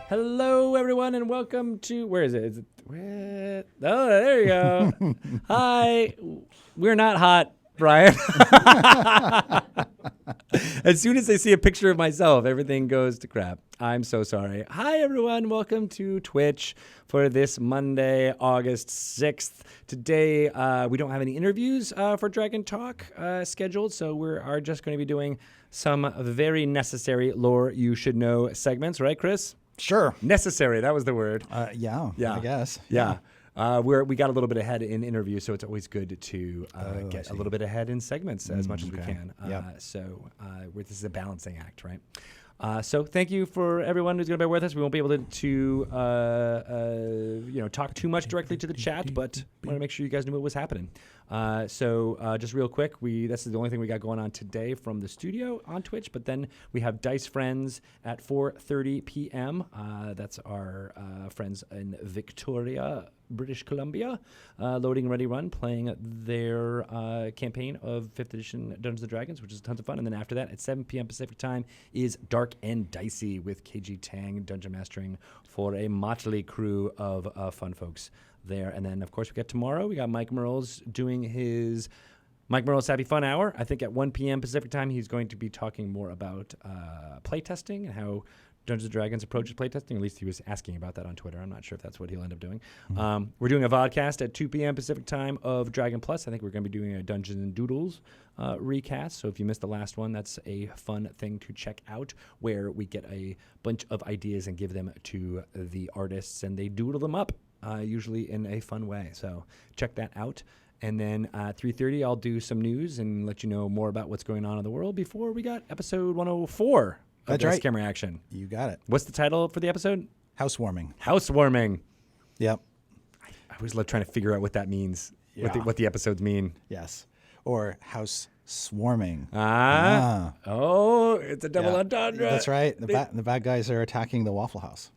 Hello, everyone, and welcome to... Where is it? Where? Oh, there you go. Hi. We're not hot, Brian. As soon as I see a picture of myself, everything goes to crap. I'm so sorry. Hi, everyone. Welcome to Twitch for this Monday, August 6th. Today, we don't have any interviews for Dragon Talk scheduled, so we are just going to be doing some very necessary lore you should know segments. Right, Chris? Sure. Necessary. That was the word. Yeah, I guess. Yeah. We got a little bit ahead in interviews, so it's always good to get a little bit ahead in segments as much as we can. This is a balancing act, right? So thank you for everyone who's going to be with us. We won't be able to talk too much directly to the chat, but I want to make sure you guys knew what was happening. Just real quick, this is the only thing we got going on today from the studio on Twitch, but then we have Dice Friends at 4:30 p.m. That's our friends in Victoria, British Columbia, Loading Ready Run, playing their campaign of 5th edition Dungeons & Dragons, which is tons of fun. And then after that, at 7 p.m. Pacific time, is Dark and Dicey with KG Tang dungeon mastering for a motley crew of fun folks there. And then, of course, we got tomorrow. We got Mike Merles doing his Mike Merle's Happy Fun Hour. I think at 1 p.m. Pacific time, he's going to be talking more about playtesting and how Dungeons & Dragons approaches playtesting. At least he was asking about that on Twitter. I'm not sure if that's what he'll end up doing. Mm-hmm. We're doing a vodcast at 2 p.m. Pacific time of Dragon Plus. I think we're going to be doing a Dungeons and Doodles recast. So if you missed the last one, that's a fun thing to check out, where we get a bunch of ideas and give them to the artists, and they doodle them up, usually in a fun way. So check that out. And then at 3:30, I'll do some news and let you know more about what's going on in the world before we got episode 104. That's right. right. Camera action. You got it. What's the title for the episode? Housewarming. Housewarming. Yep. I always love trying to figure out what that means. Yeah. What the episodes mean. Yes. Or house swarming. Oh, it's a double entendre. That's right. The bad guys are attacking the Waffle House.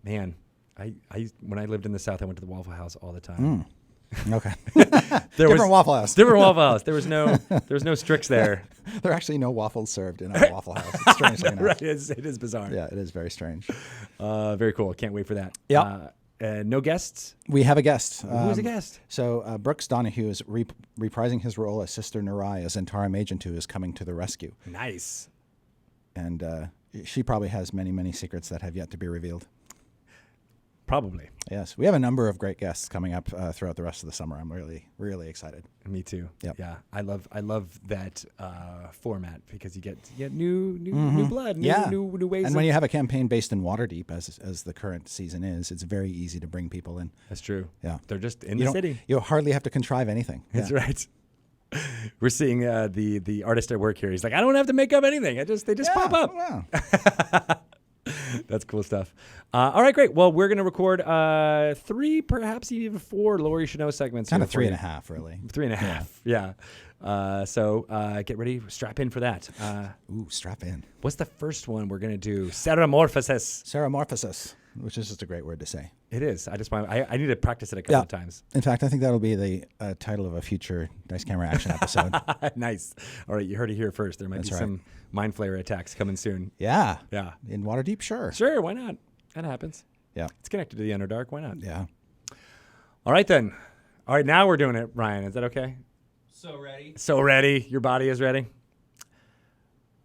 Man, I when I lived in the South, I went to the Waffle House all the time. Okay. Different Waffle House. Different Waffle House. There was no Strix there. There are actually no waffles served in our Waffle House. It's strangely enough. Right. It is bizarre. Yeah, it is very strange. Very cool. Can't wait for that. Yeah. No guests? We have a guest. Who's a guest? So Brooks Donahue is reprising his role as Sister Narai, as Zentarum Agent, who is coming to the rescue. Nice. And she probably has many, many secrets that have yet to be revealed. Probably. Yes. We have a number of great guests coming up throughout the rest of the summer. I'm really, really excited. Me too. Yep. Yeah. I love that format, because you get new blood, new ways. And when you have a campaign based in Waterdeep, as the current season is, it's very easy to bring people in. That's true. Yeah. They're just in the city. You hardly have to contrive anything. That's right. We're seeing the artist at work here. He's like, I don't have to make up anything. They just pop up. Wow. That's cool stuff. All right, great. Well, we're going to record 3, perhaps even 4 Lore You Should Know segments. Kind of 3.5, really. 3.5, yeah. So get ready, strap in for that. Strap in. What's the first one we're going to do? Ceremorphosis. Ceremorphosis, which is just a great word to say. It is. I need to practice it a couple of times. In fact, I think that'll be the title of a future Dice Camera Action episode. Nice. All right, you heard it here first. There might be some Mind Flayer attacks coming soon. Yeah. Yeah. In Waterdeep, sure. Sure, why not? That happens. Yeah. It's connected to the Underdark. Why not? Yeah. All right, then. All right, now we're doing it, Ryan. Is that okay? So ready. Your body is ready.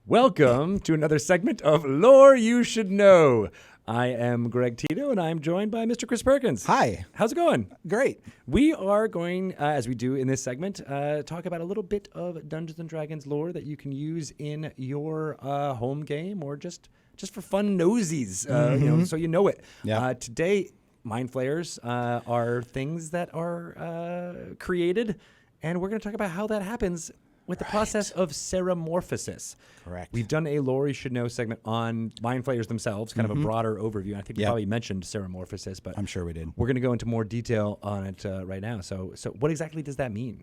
Welcome to another segment of Lore You Should Know. I am Greg Tito, and I'm joined by Mr. Chris Perkins. Hi. How's it going? Great. We are going, as we do in this segment, talk about a little bit of Dungeons & Dragons lore that you can use in your home game, or just for fun nosies, so you know it. Yeah. Today, Mind Flayers are things that are created, and we're going to talk about how that happens with the process of ceremorphosis. Correct. We've done a Lore You Should Know segment on Mind Flayers themselves, kind of a broader overview. And I think we probably mentioned ceremorphosis, but I'm sure we did. We're going to go into more detail on it right now. So what exactly does that mean?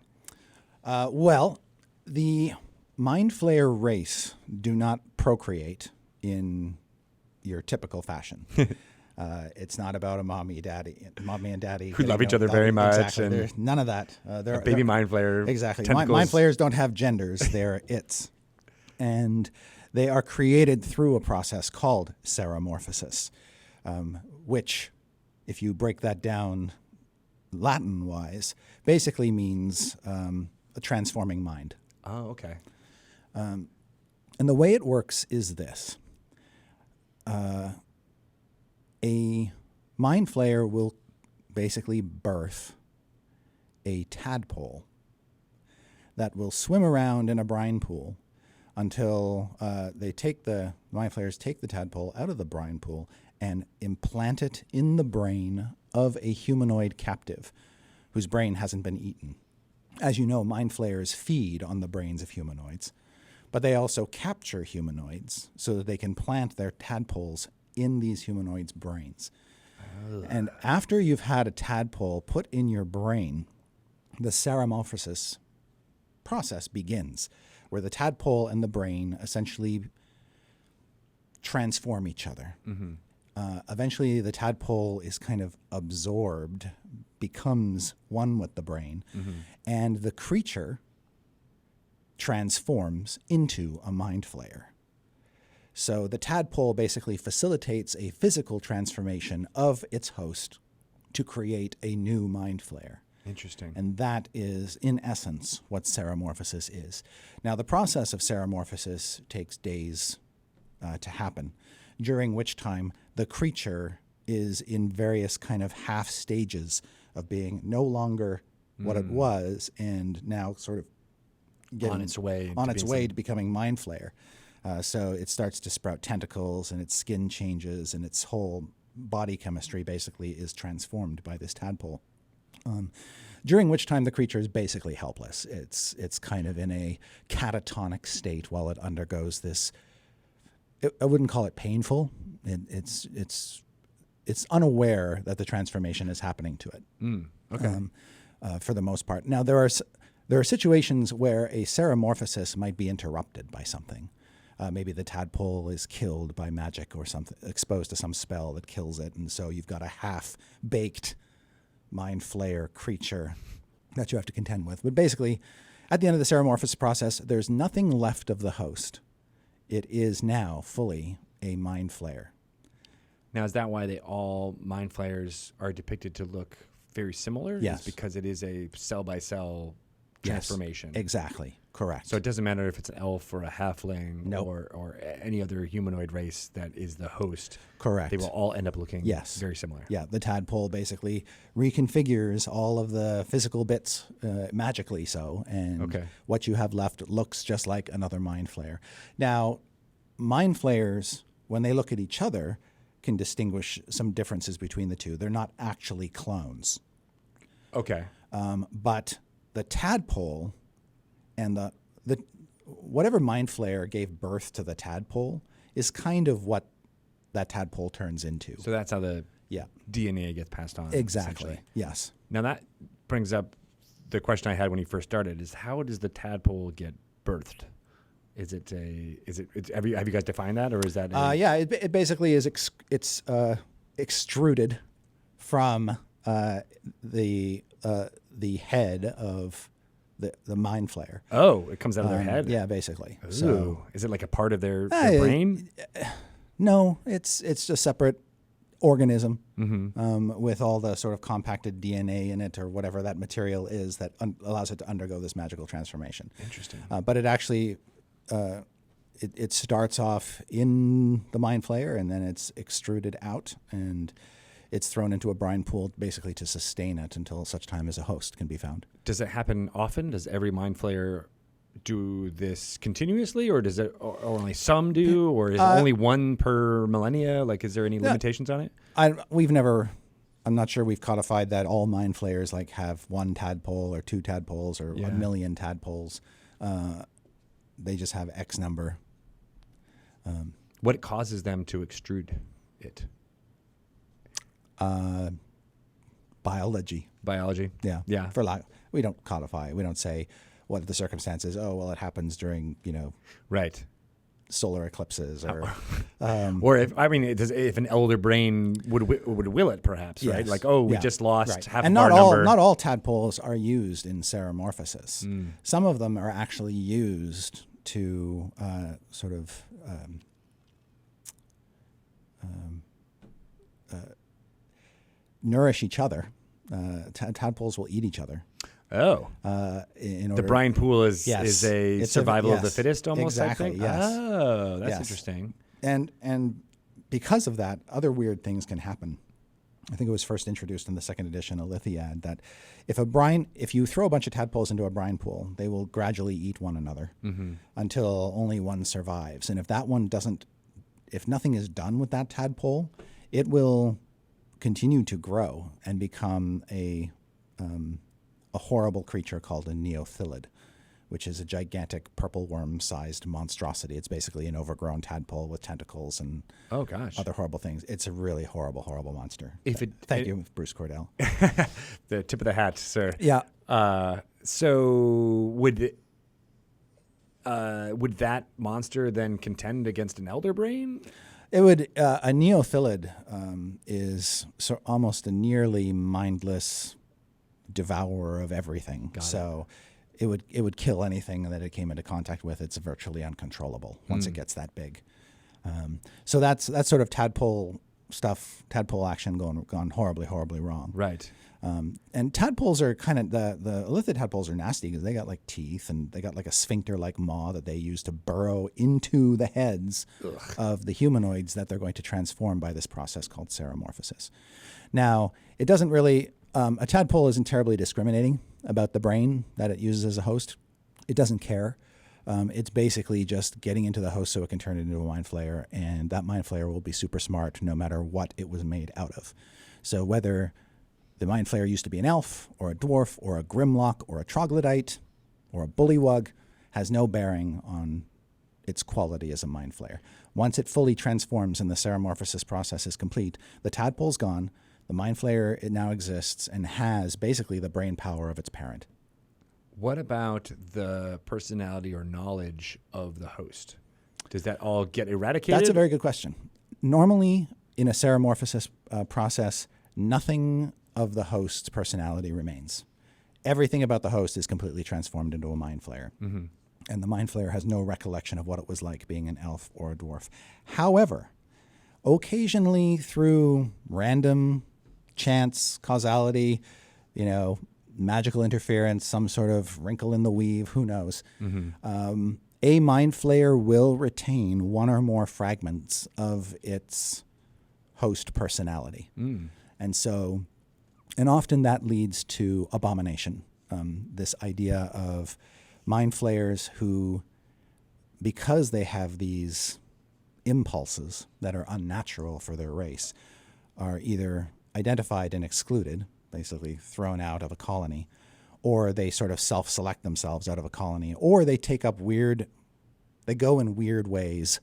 Well, the Mind Flayer race do not procreate in your typical fashion. It's not about a mommy and daddy who love each other very much. Exactly. And there's none of that. They're baby Mind Flayer. Exactly. Mind Flayers don't have genders. They're its. And they are created through a process called ceremorphosis. which, if you break that down Latin-wise, basically means a transforming mind. Oh, okay. And the way it works is this. A mind flayer will basically birth a tadpole that will swim around in a brine pool until the mind flayers take the tadpole out of the brine pool and implant it in the brain of a humanoid captive whose brain hasn't been eaten. As you know, mind flayers feed on the brains of humanoids, but they also capture humanoids so that they can plant their tadpoles in these humanoids' brains. And after you've had a tadpole put in your brain, the ceremorphosis process begins, where the tadpole and the brain essentially transform each other. Mm-hmm. Eventually, the tadpole is kind of absorbed, becomes one with the brain, and the creature transforms into a mind flayer. So the tadpole basically facilitates a physical transformation of its host to create a new mind flayer. Interesting. And that is, in essence, what ceremorphosis is. Now, the process of ceremorphosis takes days to happen, during which time the creature is in various kind of half stages of being no longer what it was and now sort of getting on its way to becoming mind flayer. So it starts to sprout tentacles, and its skin changes, and its whole body chemistry basically is transformed by this tadpole. During which time the creature is basically helpless. It's kind of in a catatonic state while it undergoes this. I wouldn't call it painful. It's unaware that the transformation is happening to it. Okay. For the most part. Now there are situations where a ceremorphosis might be interrupted by something. Maybe the tadpole is killed by magic or something, exposed to some spell that kills it, and so you've got a half-baked mind flayer creature that you have to contend with. But basically, at the end of the ceremorphosis process, there's nothing left of the host. It is now fully a mind flayer. Now, is that why all mind flayers are depicted to look very similar? Yes. Is because it is a cell-by-cell transformation. Yes, exactly. Correct. So it doesn't matter if it's an elf or a halfling Nope. or any other humanoid race that is the host. Correct. They will all end up looking very similar. Yeah, the tadpole basically reconfigures all of the physical bits magically so, and what you have left looks just like another mind flayer. Now, mind flayers, when they look at each other, can distinguish some differences between the two. They're not actually clones. Okay. But the tadpole and the whatever mind flayer gave birth to the tadpole is kind of what that tadpole turns into. So that's how the DNA gets passed on. Exactly. Yes. Now that brings up the question I had when you first started: is how does the tadpole get birthed? Have you guys defined that, or is that? It basically is. It's extruded from the head of the mind flayer. Oh, it comes out of their head? Yeah, basically. Ooh. So is it like a part of their brain? No, it's a separate organism Mm-hmm. with all the sort of compacted DNA in it or whatever that material is that allows it to undergo this magical transformation. Interesting. But it actually, it starts off in the mind flayer and then it's extruded out and it's thrown into a brine pool basically to sustain it until such time as a host can be found. Does it happen often? Does every mind flayer do this continuously, or does it, or only some do, or is it only one per millennia? Like, is there any limitations on it? I'm not sure we've codified that all mind flayers like have one tadpole or two tadpoles or a million tadpoles. They just have X number. What causes them to extrude it? Biology. Yeah. We don't codify. We don't say what the circumstances. Oh, well, it happens during, right, solar eclipses or or if an elder brain would will it perhaps, yes. right? Like, we just lost half and of our number. Not all tadpoles are used in ceremorphosis. Some of them are actually used to nourish each other. Tadpoles will eat each other. Oh, in order the brine pool is Yes. a It's survival of the fittest almost exactly, type thing? yes. Oh, that's Yes. interesting. And because of that, other weird things can happen. I think it was first introduced in the second edition of Lithiad that if you throw a bunch of tadpoles into a brine pool, they will gradually eat one another until only one survives. And if nothing is done with that tadpole, it will continue to grow and become a horrible creature called a neothylid, which is a gigantic purple worm-sized monstrosity. It's basically an overgrown tadpole with tentacles and other horrible things. It's a really horrible, horrible monster. Thank you, Bruce Cordell. The tip of the hat, sir. Yeah. So would that monster then contend against an elder brain? It would. A neothylid is almost a nearly mindless devourer of everything. It would kill anything that it came into contact with. It's virtually uncontrollable once it gets that big. So that's sort of tadpole action gone horribly, horribly wrong. Right. And tadpoles are kind of the elithid tadpoles are nasty because they got like teeth and they got like a sphincter-like maw that they use to burrow into the heads of the humanoids that they're going to transform by this process called ceremorphosis. Now, it doesn't really. A tadpole isn't terribly discriminating about the brain that it uses as a host. It doesn't care. It's basically just getting into the host so it can turn it into a mind flayer, and that mind flayer will be super smart no matter what it was made out of. So whether the mind flayer used to be an elf or a dwarf or a grimlock or a troglodyte or a bullywug has no bearing on its quality as a mind flayer. Once it fully transforms and the ceremorphosis process is complete, the tadpole's gone. The mind flayer, it now exists and has basically the brain power of its parent. What about the personality or knowledge of the host? Does that all get eradicated? That's a very good question. Normally, in a ceremorphosis process, nothing of the host's personality remains. Everything about the host is completely transformed into a mind flayer. Mm-hmm. And the mind flayer has no recollection of what it was like being an elf or a dwarf. However, occasionally through random chance, causality, magical interference, some sort of wrinkle in the weave, who knows, a mind flayer will retain one or more fragments of its host personality. And often that leads to abomination. This idea of mind flayers who, because they have these impulses that are unnatural for their race, are either identified and excluded, basically thrown out of a colony, or they sort of self-select themselves out of a colony, or they go in weird ways.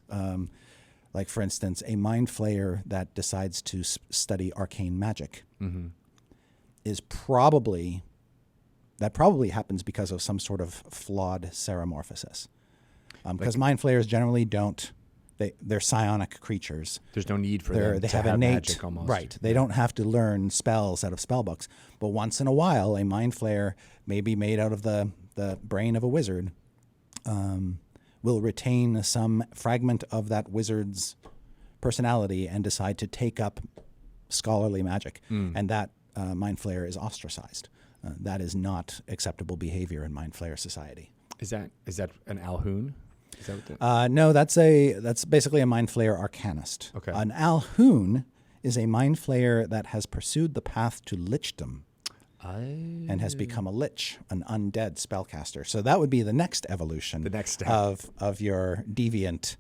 Like, for instance, a mind flayer that decides to study arcane magic probably happens because of some sort of flawed ceremorphosis. Because mind flayers generally they're psionic creatures. There's no need for them They to have innate magic almost. Right. They don't have to learn spells out of spell books. But once in a while, a mind flayer, maybe made out of the brain of a wizard, will retain some fragment of that wizard's personality and decide to take up scholarly magic. And that mind flayer is ostracized. That is not acceptable behavior in mind flayer society. Is that an Alhoon? Is that what No, that's basically a mind flayer arcanist. Okay. An Alhoon is a mind flayer that has pursued the path to lichdom and has become a lich, an undead spellcaster. So that would be the next evolution. The next step of your deviant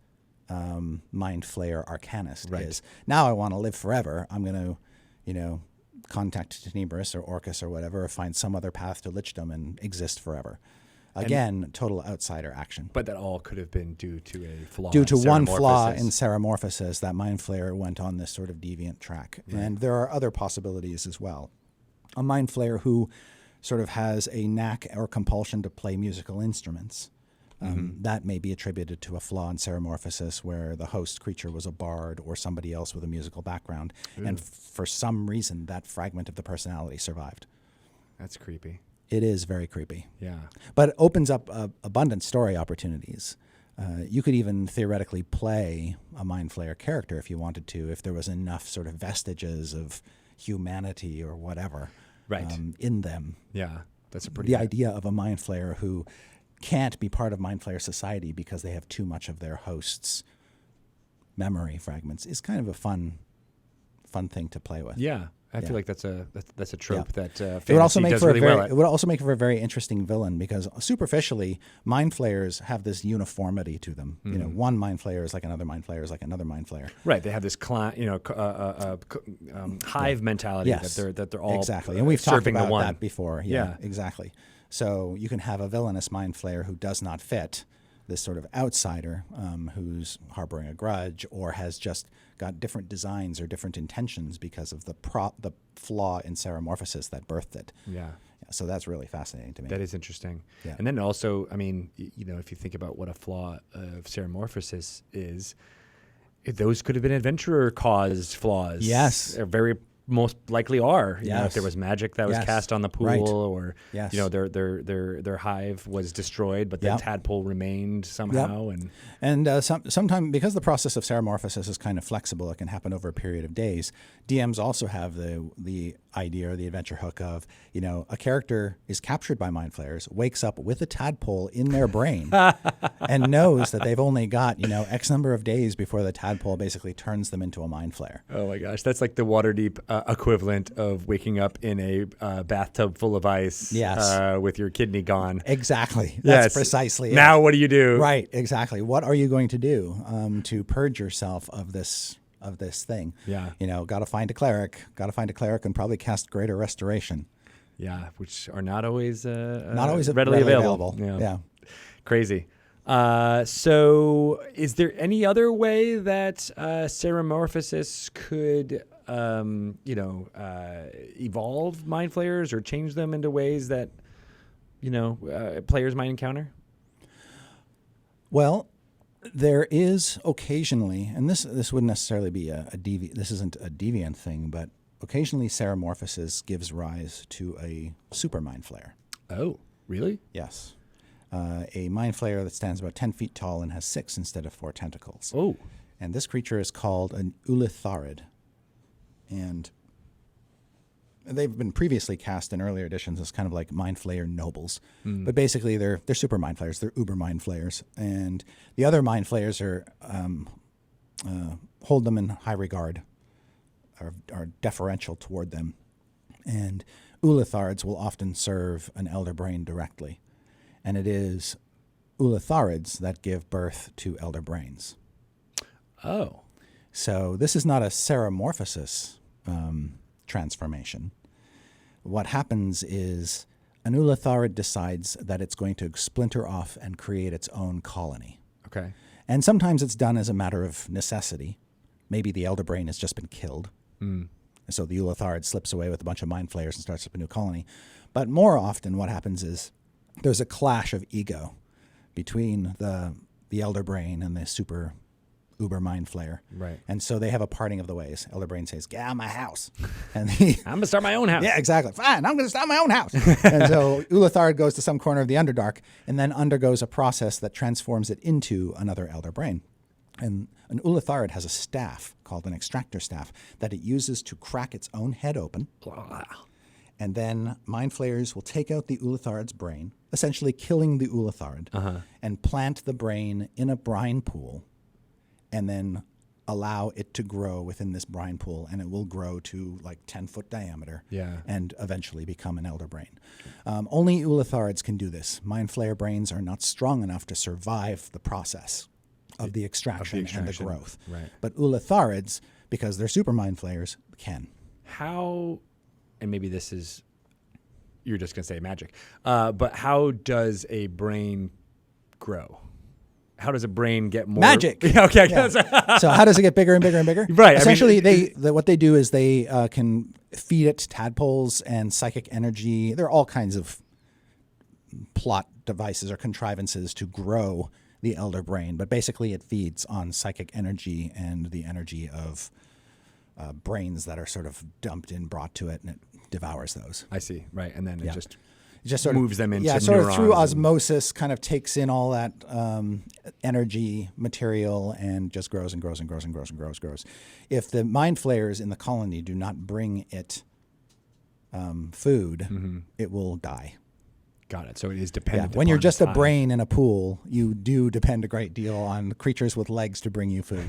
mind flayer arcanist. Right. Is now I want to live forever. I'm going to, contact Tenebris or Orcus or whatever, or find some other path to lichdom and exist forever. Again, total outsider action. But that all could have been due to a flaw. Due to in one flaw ceremorphosis. in ceremorphosis, that mind flayer went on this sort of deviant track. Yeah. And there are other possibilities as well. A mind flayer who sort of has a knack or compulsion to play musical instruments. That may be attributed to a flaw in ceremorphosis where the host creature was a bard or somebody else with a musical background. Ooh. And for some reason, that fragment of the personality survived. That's creepy. It is very creepy. Yeah. But it opens up abundant story opportunities. You could even theoretically play a Mind Flayer character if you wanted to, if there was enough sort of vestiges of humanity or whatever in them. Yeah, that's a pretty... The idea of a Mind Flayer who can't be part of Mind Flayer society because they have too much of their host's memory fragments is kind of a fun thing to play with. Yeah. I feel like that's a trope that it would also fantasy make does for really well at. it would also make for a very interesting villain because superficially, Mind Flayers have this uniformity to them. You know, one Mind Flayer is like another Mind Flayer is like another Mind Flayer. Right, they have this hive mentality that they're all exactly, and we've talked serving about the one. that before. Yeah, exactly. So you can have a villainous Mind Flayer who does not fit this sort of outsider who's harboring a grudge or has just got different designs or different intentions because of the flaw in Ceremorphosis that birthed it. Yeah. So that's really fascinating to me. That is interesting. Yeah. And then also, I mean, you know, if you think about what a flaw of Ceremorphosis is, those could have been adventurer caused flaws. Yes. They're very most likely are. You know, if Yes. there was magic that was Yes. cast on the pool, Right. or Yes. you know, their hive was destroyed, but the Yep. tadpole remained somehow. And sometimes, because the process of Ceremorphosis is kind of flexible, it can happen over a period of days. DMs also have the idea or the adventure hook of, you know, a character is captured by Mind Flayers, wakes up with a tadpole in their brain, and knows that they've only got, you know, X number of days before the tadpole basically turns them into a Mind Flayer. Oh my gosh, that's like the Waterdeep equivalent of waking up in a bathtub full of ice. Yes. With your kidney gone. Exactly. That's Yes. precisely it. Now what do you do? Right, exactly. What are you going to do to purge yourself of this thing? Yeah. You know, got to find a cleric and probably cast Greater Restoration. Yeah, which are not always Not always readily available. Yeah. Crazy. So is there any other way that Ceremorphosis could evolve Mind Flayers or change them into ways that, you know, players might encounter? Well, there is occasionally, and this wouldn't necessarily be this isn't a deviant thing, but occasionally Ceremorphosis gives rise to a super Mind Flayer. Oh, really? Yes. A Mind Flayer that stands about 10 feet tall and has 6 instead of 4 tentacles. Oh. And this creature is called an Ulitharid. And they've been previously cast in earlier editions as kind of like Mind Flayer nobles. But basically they're super Mind Flayers. They're uber Mind Flayers. And the other Mind Flayers are hold them in high regard, are deferential toward them. And Ulitharids will often serve an Elder Brain directly. And it is Ulitharids that give birth to Elder Brains. Oh. So this is not a Ceremorphosis transformation. What happens is an Ulitharid decides that it's going to splinter off and create its own colony. Okay. And sometimes it's done as a matter of necessity. Maybe the Elder Brain has just been killed. So the Ulitharid slips away with a bunch of Mind Flayers and starts up a new colony. But more often what happens is there's a clash of ego between the Elder Brain and the super uber Mind Flayer. Right. And so they have a parting of the ways. Elder Brain says, get out of my house. And I'm going to start my own house. Yeah, exactly. Fine, I'm going to start my own house. And so Ulithard goes to some corner of the Underdark and then undergoes a process that transforms it into another Elder Brain. And an Ulithard has a staff called an extractor staff that it uses to crack its own head open. And then Mind Flayers will take out the Ulithard's brain, essentially killing the Ulithard, and plant the brain in a brine pool, and then allow it to grow within this brine pool, and it will grow to like 10-foot diameter and eventually become an Elder Brain. Only Ulitharids can do this. Mind Flayer brains are not strong enough to survive the process of the extraction and the growth. Right. But Ulitharids, because they're super Mind Flayers, can. How, and maybe this is, you're just going to say magic, but how does a brain grow? How does a brain get more magic? Okay. Yeah. So how does it get bigger and bigger and bigger? Right. Essentially, what they do is they can feed it tadpoles and psychic energy. There are all kinds of plot devices or contrivances to grow the Elder Brain, but basically it feeds on psychic energy and the energy of brains that are sort of dumped in, brought to it, and it devours those. I see. Right. And then it just It just sort of moves them into sort of through neurons and- osmosis, kind of takes in all that energy material and just grows and grows and grows and grows and grows. If the mind flayers in the colony do not bring it food, it will die. Got it. So it is dependent. When you're upon just a time. brain in a pool, you do depend a great deal on creatures with legs to bring you food.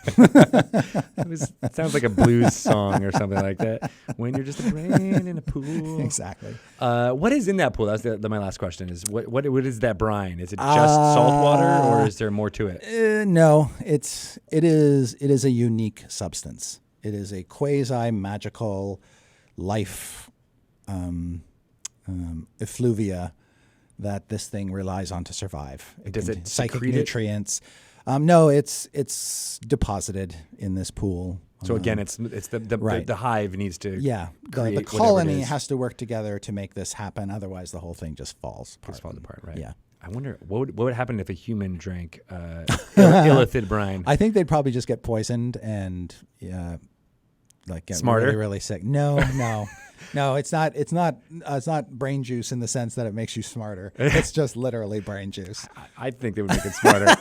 It sounds like a blues song or something like that. When you're just a brain in a pool. Exactly. What is in that pool? That's my last question. Is what is that brine? Is it just salt water, or is there more to it? No, it is a unique substance. It is a quasi magical life effluvia that this thing relies on to survive. Does it psychic secrete it? nutrients? No, it's deposited in this pool. So again, it's right. the hive needs to the create whatever colony it is. has to work together to make this happen. Otherwise, the whole thing just falls apart. Just falls apart, right? Yeah. I wonder what would happen if a human drank illithid brine. I think they'd probably just get poisoned and get Smarter? really, really sick. No. No, it's not brain juice in the sense that it makes you smarter. It's just literally brain juice. I think they would make it smarter.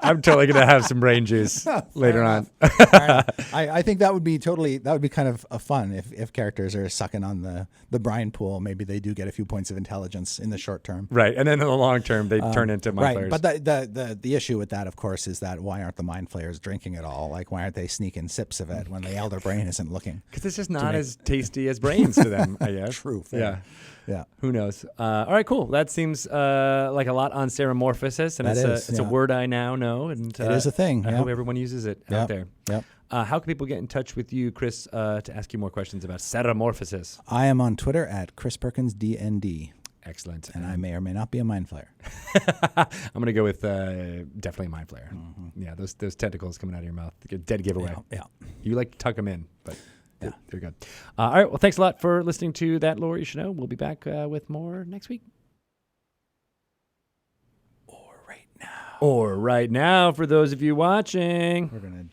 I'm totally going to have some brain juice later on. I think that would be kind of a fun if characters are sucking on the brine pool. Maybe they do get a few points of intelligence in the short term. Right. And then in the long term, they turn into mind flayers. But the issue with that, of course, is that why aren't the mind flayers drinking it all? Like, why aren't they sneaking sips of it when the elder brain isn't looking? Because it's just not as tasty as brains to them, I guess. True. Fair. Yeah. Who knows? All right, cool. That seems like a lot on Ceremorphosis, and it's a word I now know, and it is a thing. I hope everyone uses it out there. Yep. How can people get in touch with you, Chris, to ask you more questions about Ceremorphosis? I am on Twitter at ChrisPerkinsDND. Excellent. And I may or may not be a mind flayer. I'm going to go with definitely a mind flayer. Mm-hmm. Yeah, those tentacles coming out of your mouth. Dead giveaway. Yeah. You like to tuck them in, but they're good. All right, well, thanks a lot for listening to That Lore You Should Know. We'll be back with more next week. Or right now, for those of you watching. We're going to